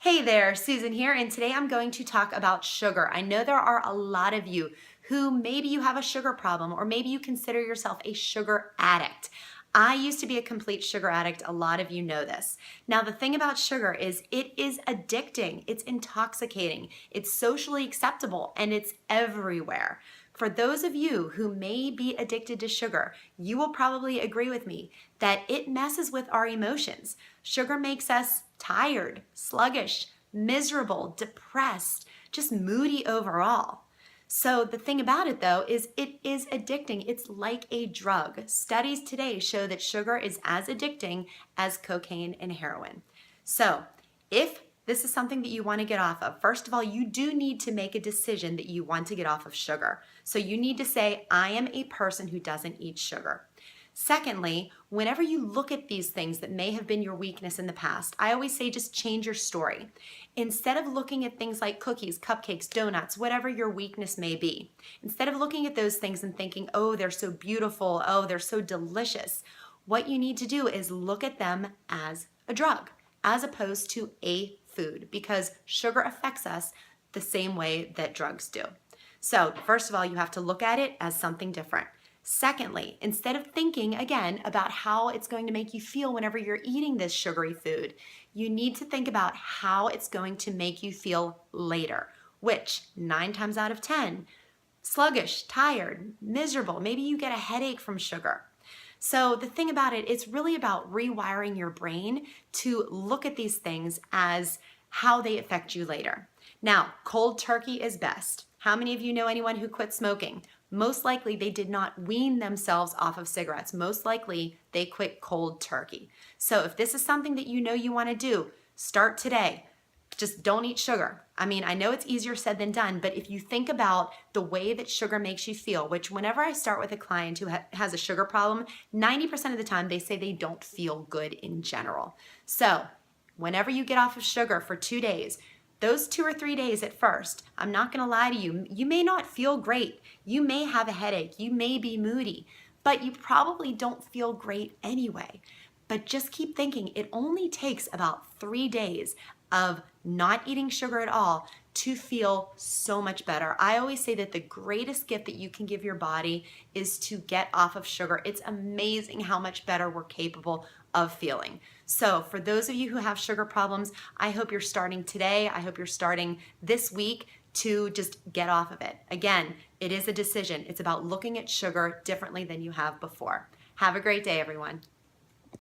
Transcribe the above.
Hey there, Susan here, and today I'm going to talk about sugar. I know there are a lot of you who maybe you have a sugar problem or maybe you consider yourself a sugar addict. I used to be a complete sugar addict. A lot of you know this. Now, the thing about sugar is it is addicting, it's intoxicating, it's socially acceptable, and it's everywhere. For those of you who may be addicted to sugar, you will probably agree with me that it messes with our emotions. Sugar makes us tired, sluggish, miserable, depressed, just moody overall. So the thing about it though is it is addicting. It's like a drug. Studies today show that sugar is as addicting as cocaine and heroin. So if this is something that you want to get off of, first of all, you do need to make a decision that you want to get off of sugar. So you need to say, I am a person who doesn't eat sugar. Secondly, whenever you look at these things that may have been your weakness in the past, I always say just change your story. Instead of looking at things like cookies, cupcakes, donuts, whatever your weakness may be, instead of looking at those things and thinking, oh, they're so beautiful, oh, they're so delicious, what you need to do is look at them as a drug, as opposed to a food, because sugar affects us the same way that drugs do. So first of all, you have to look at it as something different. Secondly, instead of thinking again about how it's going to make you feel whenever you're eating this sugary food, you need to think about how it's going to make you feel later, which 9 times out of 10, sluggish, tired, miserable, maybe you get a headache from sugar. So the thing about it, it's really about rewiring your brain to look at these things as how they affect you later. Now, cold turkey is best. How many of you know anyone who quit smoking? Most likely they did not wean themselves off of cigarettes. Most likely they quit cold turkey. So if this is something that you know you want to do, start today. Just don't eat sugar. I mean, I know it's easier said than done, but if you think about the way that sugar makes you feel, which whenever I start with a client who has a sugar problem, 90% of the time they say they don't feel good in general. So whenever you get off of sugar for 2 days, those 2 or 3 days at first, I'm not going to lie to you, you may not feel great. You may have a headache. You may be moody, but you probably don't feel great anyway. But just keep thinking, it only takes about 3 days of not eating sugar at all to feel so much better. I always say that the greatest gift that you can give your body is to get off of sugar. It's amazing how much better we're capable of feeling. So for those of you who have sugar problems, I hope you're starting today. I hope you're starting this week to just get off of it. Again, it is a decision. It's about looking at sugar differently than you have before. Have a great day, everyone.